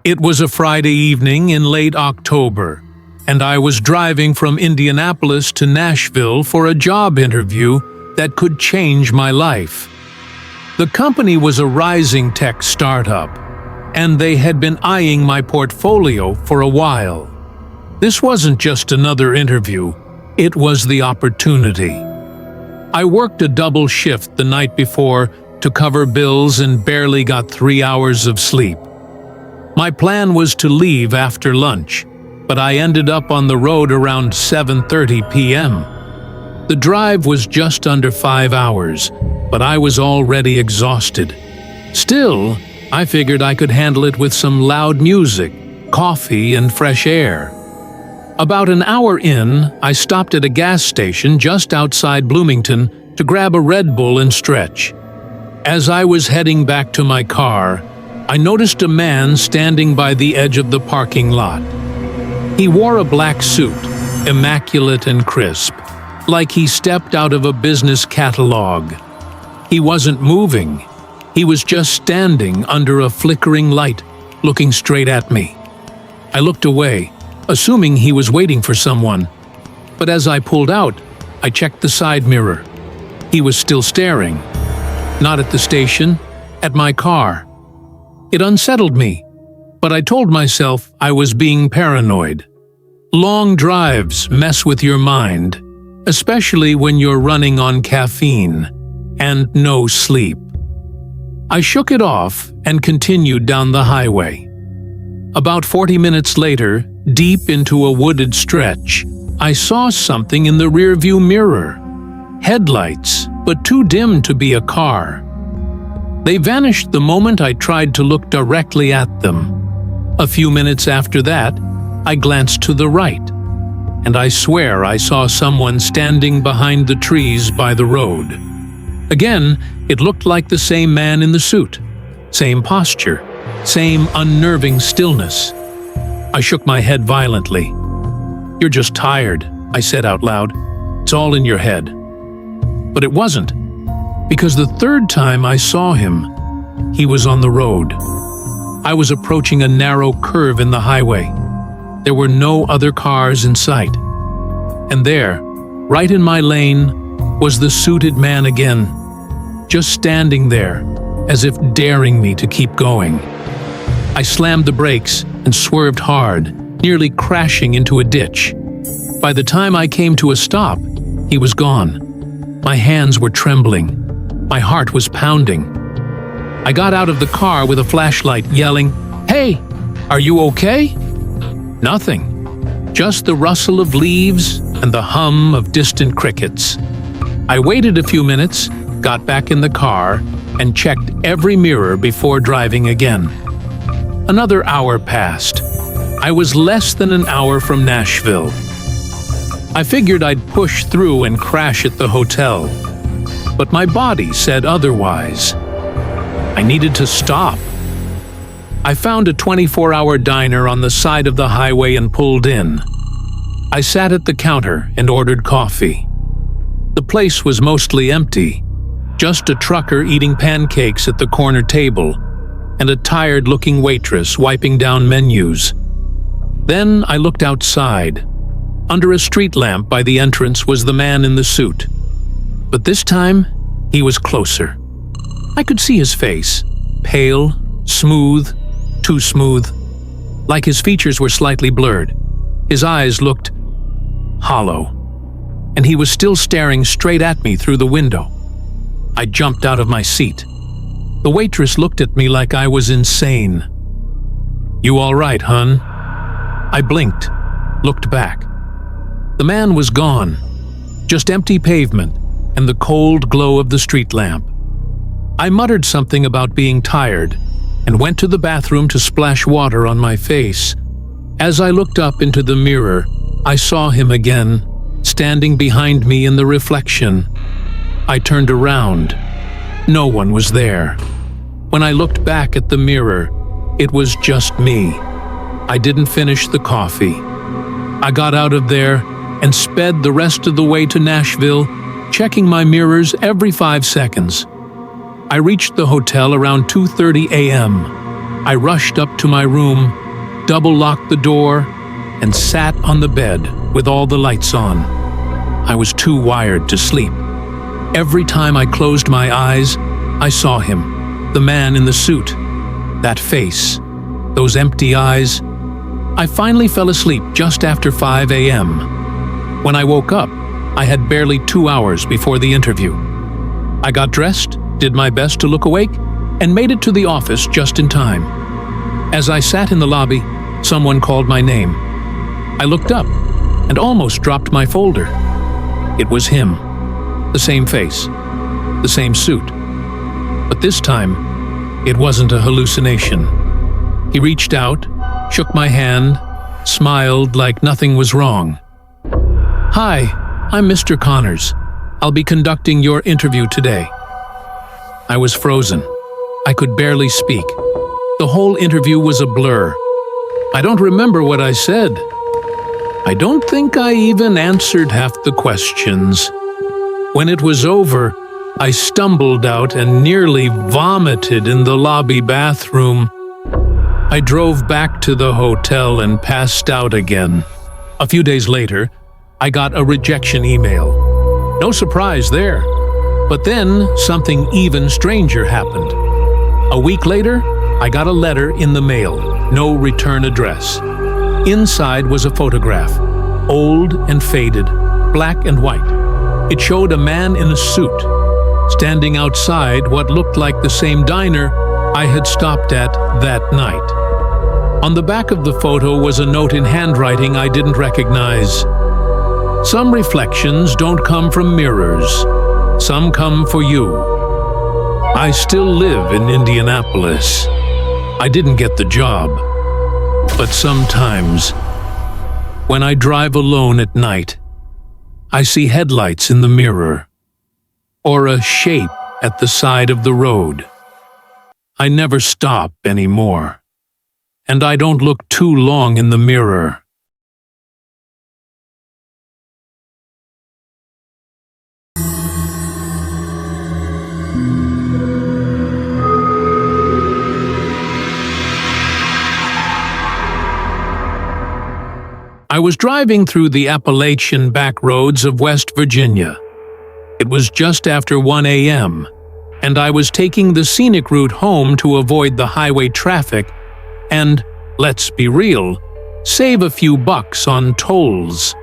It was a Friday evening in late October, and I was driving from Indianapolis to Nashville for a job interview that could change my life. The company was a rising tech startup, and they had been eyeing my portfolio for a while. This wasn't just another interview, it was the opportunity. I worked a double shift the night before to cover bills and barely got 3 hours of sleep. My plan was to leave after lunch, but I ended up on the road around 7:30 p.m. The drive was just under 5 hours, but I was already exhausted. Still, I figured I could handle it with some loud music, coffee, and fresh air. About an hour in, I stopped at a gas station just outside Bloomington to grab a Red Bull and stretch. As I was heading back to my car, I noticed a man standing by the edge of the parking lot. He wore a black suit, immaculate and crisp, like he stepped out of a business catalog. He wasn't moving. He was just standing under a flickering light, looking straight at me. I looked away, assuming he was waiting for someone. But as I pulled out, I checked the side mirror. He was still staring. Not at the station, at my car. It unsettled me, but I told myself I was being paranoid. Long drives mess with your mind, especially when you're running on caffeine and no sleep. I shook it off and continued down the highway. About 40 minutes later, deep into a wooded stretch, I saw something in the rearview mirror. Headlights, but too dim to be a car. They vanished the moment I tried to look directly at them. A few minutes after that, I glanced to the right, and I swear I saw someone standing behind the trees by the road. Again, it looked like the same man in the suit, same posture, same unnerving stillness. I shook my head violently. "You're just tired," I said out loud. "It's all in your head." But it wasn't, because the third time I saw him, he was on the road. I was approaching a narrow curve in the highway. There were no other cars in sight. And there, right in my lane, was the suited man again, just standing there, as if daring me to keep going. I slammed the brakes and swerved hard, nearly crashing into a ditch. By the time I came to a stop, he was gone. My hands were trembling. My heart was pounding. I got out of the car with a flashlight, yelling, "Hey, are you okay?" Nothing. Just the rustle of leaves and the hum of distant crickets. I waited a few minutes, got back in the car, and checked every mirror before driving again. Another hour passed. I was less than an hour from Nashville. I figured I'd push through and crash at the hotel. But my body said otherwise. I needed to stop. I found a 24-hour diner on the side of the highway and pulled in. I sat at the counter and ordered coffee. The place was mostly empty, just a trucker eating pancakes at the corner table and a tired-looking waitress wiping down menus. Then I looked outside. Under a street lamp by the entrance was the man in the suit. But this time, he was closer. I could see his face, pale, smooth, too smooth, like his features were slightly blurred. His eyes looked hollow, and he was still staring straight at me through the window. I jumped out of my seat. The waitress looked at me like I was insane. "You all right, hun?" I blinked, looked back. The man was gone, just empty pavement and the cold glow of the street lamp. I muttered something about being tired and went to the bathroom to splash water on my face. As I looked up into the mirror, I saw him again, standing behind me in the reflection. I turned around. No one was there. When I looked back at the mirror, it was just me. I didn't finish the coffee. I got out of there and sped the rest of the way to Nashville, checking my mirrors every 5 seconds. I reached the hotel around 2:30 a.m. I rushed up to my room, double-locked the door, and sat on the bed with all the lights on. I was too wired to sleep. Every time I closed my eyes, I saw him, the man in the suit, that face, those empty eyes. I finally fell asleep just after 5 a.m. When I woke up, I had barely 2 hours before the interview. I got dressed, did my best to look awake, and made it to the office just in time. As I sat in the lobby, someone called my name. I looked up and almost dropped my folder. It was him. The same face, the same suit. But this time, it wasn't a hallucination. He reached out, shook my hand, smiled like nothing was wrong. "Hi, I'm Mr. Connors. I'll be conducting your interview today." I was frozen. I could barely speak. The whole interview was a blur. I don't remember what I said. I don't think I even answered half the questions. When it was over, I stumbled out and nearly vomited in the lobby bathroom. I drove back to the hotel and passed out again. A few days later, I got a rejection email. No surprise there. But then something even stranger happened. A week later, I got a letter in the mail, no return address. Inside was a photograph, old and faded, black and white. It showed a man in a suit, standing outside what looked like the same diner I had stopped at that night. On the back of the photo was a note in handwriting I didn't recognize. "Some reflections don't come from mirrors. Some come for you. I still live in Indianapolis. I didn't get the job. But sometimes, when I drive alone at night, I see headlights in the mirror, or a shape at the side of the road. I never stop anymore, and I don't look too long in the mirror." I was driving through the Appalachian back roads of West Virginia. It was just after 1 a.m., and I was taking the scenic route home to avoid the highway traffic and, let's be real, save a few bucks on tolls.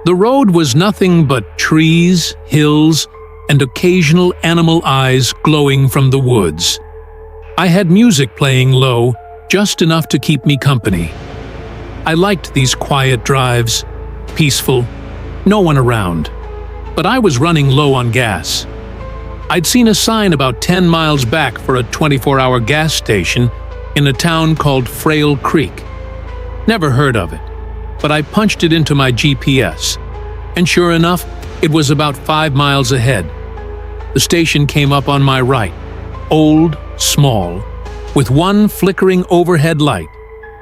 The road was nothing but trees, hills, and occasional animal eyes glowing from the woods. I had music playing low, just enough to keep me company. I liked these quiet drives, peaceful, no one around. But I was running low on gas. I'd seen a sign about 10 miles back for a 24-hour gas station in a town called Frail Creek. Never heard of it, but I punched it into my GPS, and sure enough, it was about 5 miles ahead. The station came up on my right, old, small, with one flickering overhead light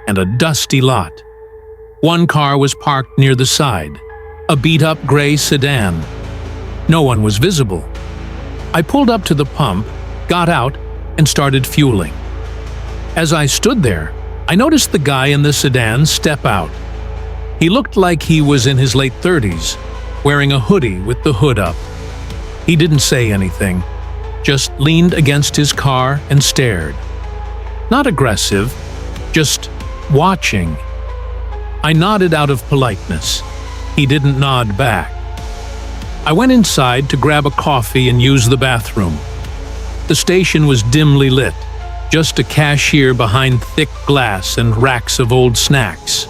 and a dusty lot. One car was parked near the side, a beat-up gray sedan. No one was visible. I pulled up to the pump, got out, and started fueling. As I stood there, I noticed the guy in the sedan step out. He looked like he was in his late 30s, wearing a hoodie with the hood up. He didn't say anything, just leaned against his car and stared. Not aggressive, just watching. I nodded out of politeness. He didn't nod back. I went inside to grab a coffee and use the bathroom. The station was dimly lit, just a cashier behind thick glass and racks of old snacks.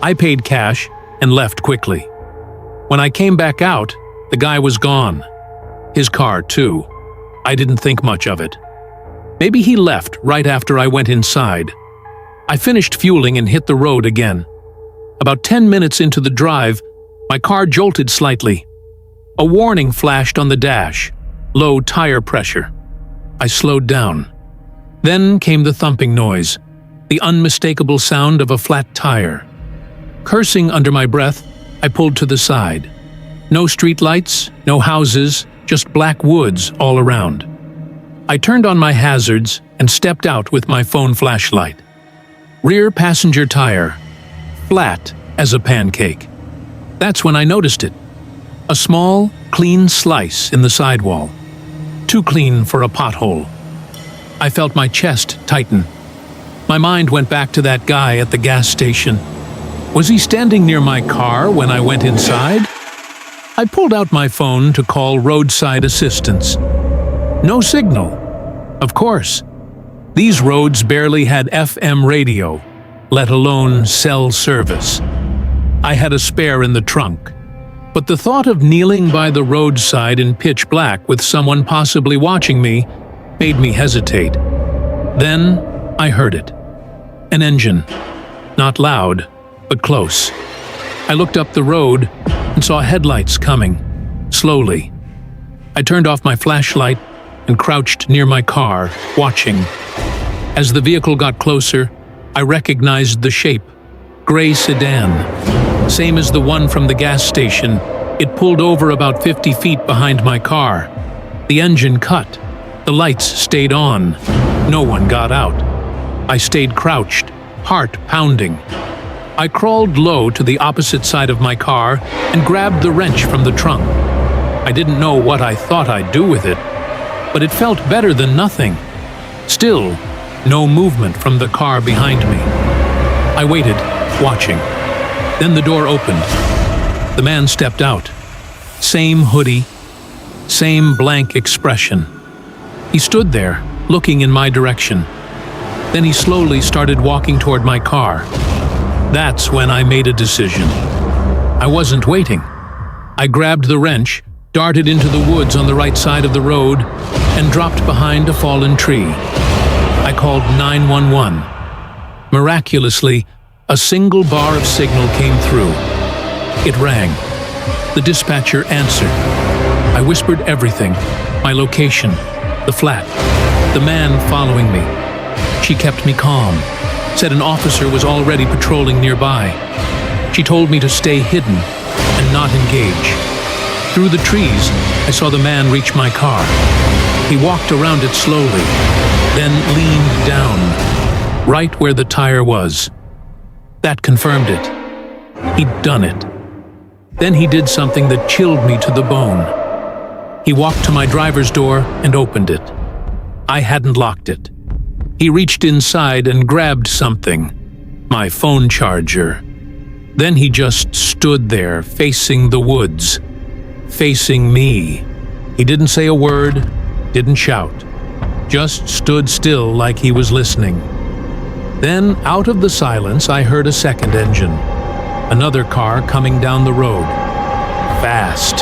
I paid cash and left quickly. When I came back out, the guy was gone. His car, too. I didn't think much of it. Maybe he left right after I went inside. I finished fueling and hit the road again. About 10 minutes into the drive, my car jolted slightly. A warning flashed on the dash, low tire pressure. I slowed down. Then came the thumping noise, the unmistakable sound of a flat tire. Cursing under my breath, I pulled to the side. No streetlights, no houses, just black woods all around. I turned on my hazards and stepped out with my phone flashlight. Rear passenger tire, flat as a pancake. That's when I noticed it. A small, clean slice in the sidewall. Too clean for a pothole. I felt my chest tighten. My mind went back to that guy at the gas station. Was he standing near my car when I went inside? I pulled out my phone to call roadside assistance. No signal. Of course. These roads barely had FM radio, let alone cell service. I had a spare in the trunk. But the thought of kneeling by the roadside in pitch black with someone possibly watching me made me hesitate. Then I heard it. An engine. Not loud, but close. I looked up the road and saw headlights coming, slowly. I turned off my flashlight and crouched near my car, watching. As the vehicle got closer, I recognized the shape. Gray sedan. Same as the one from the gas station. It pulled over about 50 feet behind my car. The engine cut. The lights stayed on. No one got out. I stayed crouched, heart pounding. I crawled low to the opposite side of my car and grabbed the wrench from the trunk. I didn't know what I thought I'd do with it, but it felt better than nothing. Still, no movement from the car behind me. I waited, watching. Then the door opened. The man stepped out. Same hoodie, same blank expression. He stood there, looking in my direction. Then he slowly started walking toward my car. That's when I made a decision. I wasn't waiting. I grabbed the wrench, darted into the woods on the right side of the road, and dropped behind a fallen tree. I called 911. Miraculously, a single bar of signal came through. It rang. The dispatcher answered. I whispered everything, my location, the flat, the man following me. She kept me calm, said an officer was already patrolling nearby. She told me to stay hidden and not engage. Through the trees, I saw the man reach my car. He walked around it slowly, then leaned down, right where the tire was. That confirmed it. He'd done it. Then he did something that chilled me to the bone. He walked to my driver's door and opened it. I hadn't locked it. He reached inside and grabbed something, my phone charger. Then he just stood there, facing the woods, facing me. He didn't say a word, didn't shout, just stood still like he was listening. Then, out of the silence, I heard a second engine. Another car coming down the road. Fast.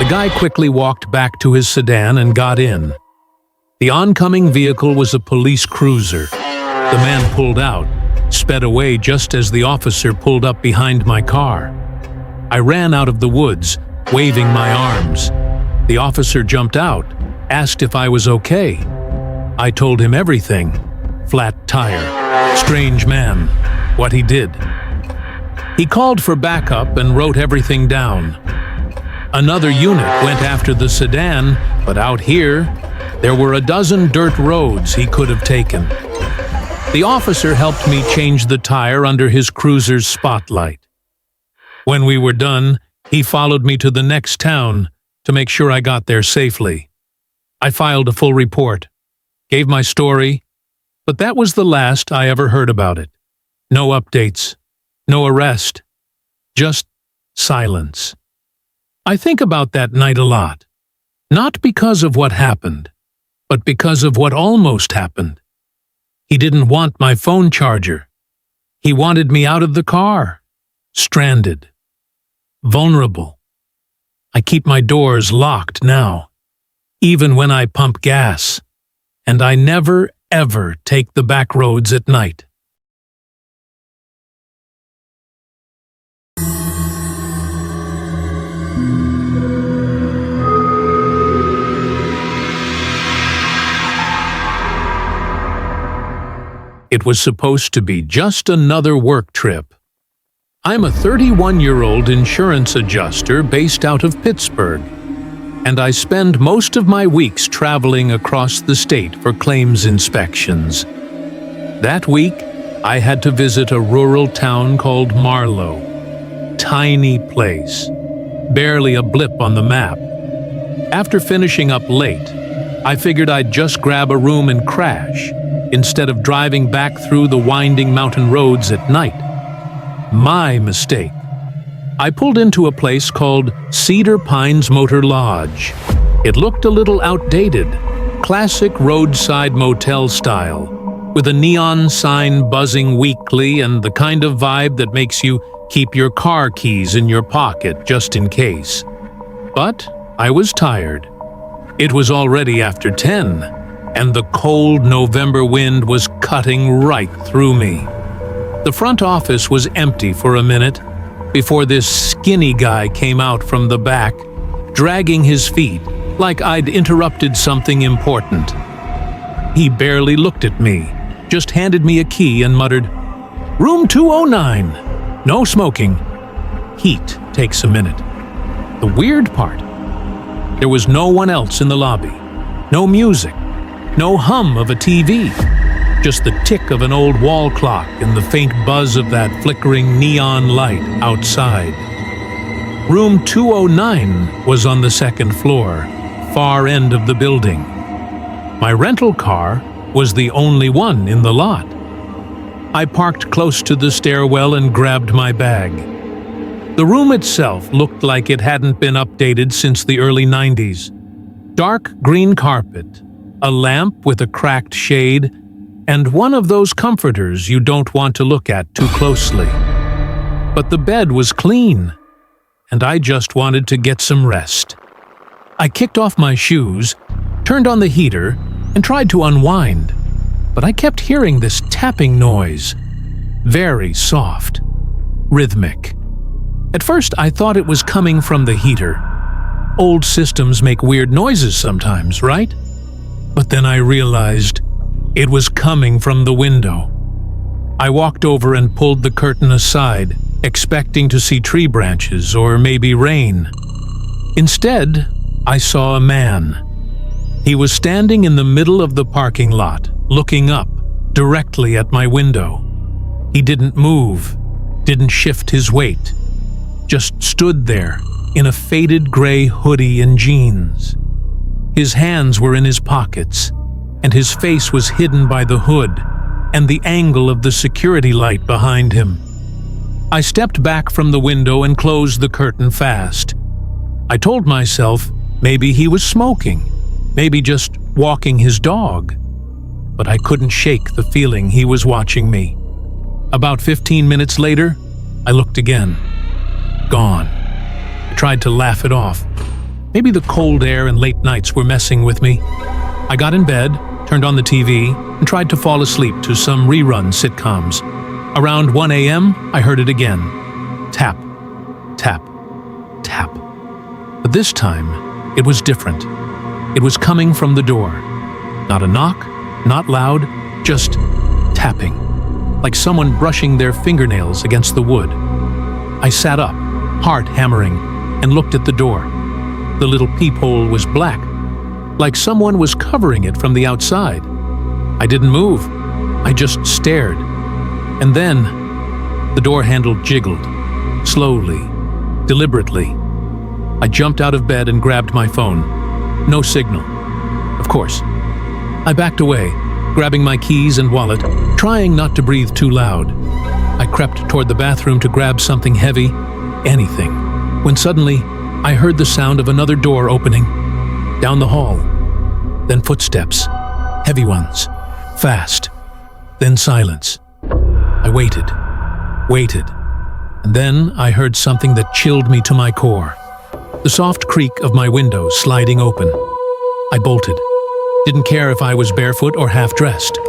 The guy quickly walked back to his sedan and got in. The oncoming vehicle was a police cruiser. The man pulled out, sped away just as the officer pulled up behind my car. I ran out of the woods, waving my arms. The officer jumped out, asked if I was okay. I told him everything. Flat tire. Strange man. What he did. He called for backup and wrote everything down. Another unit went after the sedan, but out here, there were a dozen dirt roads he could have taken. The officer helped me change the tire under his cruiser's spotlight. When we were done, he followed me to the next town to make sure I got there safely. I filed a full report, gave my story, but that was the last I ever heard about it. No updates, no arrest, just silence. I think about that night a lot, not because of what happened, but because of what almost happened. He didn't want my phone charger. He wanted me out of the car, stranded, vulnerable. I keep my doors locked now, even when I pump gas, and I never, ever take the back roads at night. It was supposed to be just another work trip. I'm a 31-year-old insurance adjuster based out of Pittsburgh. and I spend most of my weeks traveling across the state for claims inspections. That week, I had to visit a rural town called Marlow. Tiny place, barely a blip on the map. After finishing up late, I figured I'd just grab a room and crash, instead of driving back through the winding mountain roads at night. My mistake. I pulled into a place called Cedar Pines Motor Lodge. It looked a little outdated, classic roadside motel style, with a neon sign buzzing weakly and the kind of vibe that makes you keep your car keys in your pocket just in case. But I was tired. It was already after 10, and the cold November wind was cutting right through me. The front office was empty for a minute before this skinny guy came out from the back, dragging his feet like I'd interrupted something important. He barely looked at me, just handed me a key and muttered, "Room 209. No smoking. Heat takes a minute." The weird part, there was no one else in the lobby. No music. No hum of a TV. Just the tick of an old wall clock and the faint buzz of that flickering neon light outside. Room 209 was on the second floor, far end of the building. My rental car was the only one in the lot. I parked close to the stairwell and grabbed my bag. The room itself looked like it hadn't been updated since the early 90s. Dark green carpet, a lamp with a cracked shade, and one of those comforters you don't want to look at too closely. But the bed was clean, and I just wanted to get some rest. I kicked off my shoes, turned on the heater, and tried to unwind, but I kept hearing this tapping noise. Very soft, rhythmic. At first, I thought it was coming from the heater. Old systems make weird noises sometimes, right? But then I realized it was coming from the window. I walked over and pulled the curtain aside, expecting to see tree branches or maybe rain. Instead, I saw a man. He was standing in the middle of the parking lot, looking up, directly at my window. He didn't move, didn't shift his weight, just stood there in a faded gray hoodie and jeans. His hands were in his pockets, and his face was hidden by the hood and the angle of the security light behind him. I stepped back from the window and closed the curtain fast. I told myself maybe he was smoking, maybe just walking his dog. But I couldn't shake the feeling he was watching me. About 15 minutes later, I looked again. Gone. I tried to laugh it off. Maybe the cold air and late nights were messing with me. I got in bed, turned on the TV, and tried to fall asleep to some rerun sitcoms. Around 1 a.m., I heard it again. Tap, tap, tap. But this time, it was different. It was coming from the door. Not a knock, not loud, just tapping, like someone brushing their fingernails against the wood. I sat up, heart hammering, and looked at the door. The little peephole was black, like someone was covering it from the outside. I didn't move. I just stared. And then, the door handle jiggled, slowly, deliberately. I jumped out of bed and grabbed my phone. No signal. Of course. I backed away, grabbing my keys and wallet, trying not to breathe too loud. I crept toward the bathroom to grab something heavy, anything, when suddenly I heard the sound of another door opening, down the hall. Then footsteps, heavy ones, fast, then silence. I waited, and then I heard something that chilled me to my core. The soft creak of my window sliding open. I bolted. Didn't care if I was barefoot or half-dressed.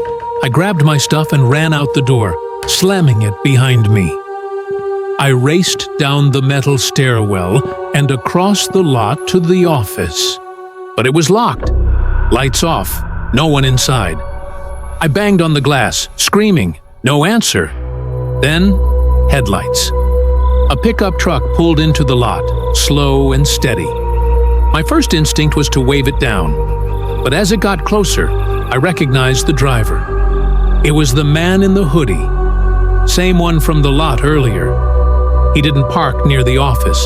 I grabbed my stuff and ran out the door, slamming it behind me. I raced down the metal stairwell and across the lot to the office. But it was locked. Lights off. No one inside. I banged on the glass, screaming. No answer. Then, headlights. A pickup truck pulled into the lot, slow and steady. My first instinct was to wave it down, but as it got closer, I recognized the driver. It was the man in the hoodie, same one from the lot earlier. He didn't park near the office.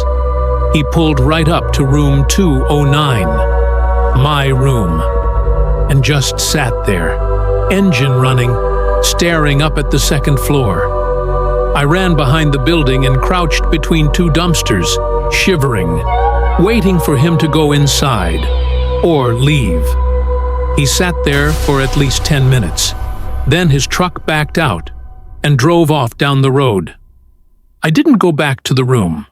He pulled right up to room 209, my room, and just sat there, engine running, staring up at the second floor. I ran behind the building and crouched between two dumpsters, shivering, waiting for him to go inside or leave. He sat there for at least 10 minutes. Then his truck backed out and drove off down the road. I didn't go back to the room.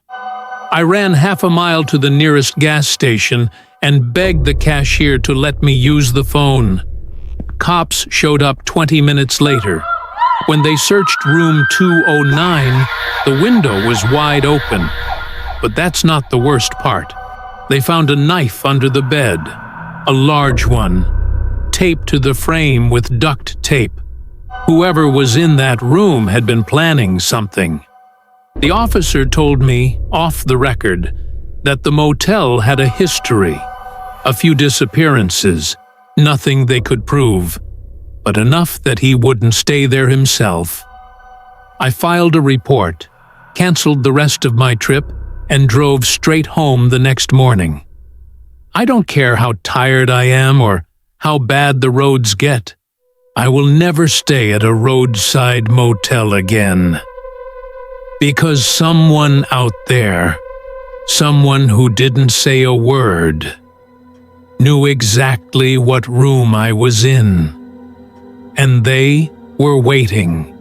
I ran half a mile to the nearest gas station and begged the cashier to let me use the phone. Cops showed up 20 minutes later. When they searched room 209, the window was wide open. But that's not the worst part. They found a knife under the bed, a large one, taped to the frame with duct tape. Whoever was in that room had been planning something. The officer told me, off the record, that the motel had a history, a few disappearances, nothing they could prove, but enough that he wouldn't stay there himself. I filed a report, canceled the rest of my trip, and drove straight home the next morning. I don't care how tired I am or how bad the roads get. I will never stay at a roadside motel again. Because someone out there, someone who didn't say a word, knew exactly what room I was in. And they were waiting.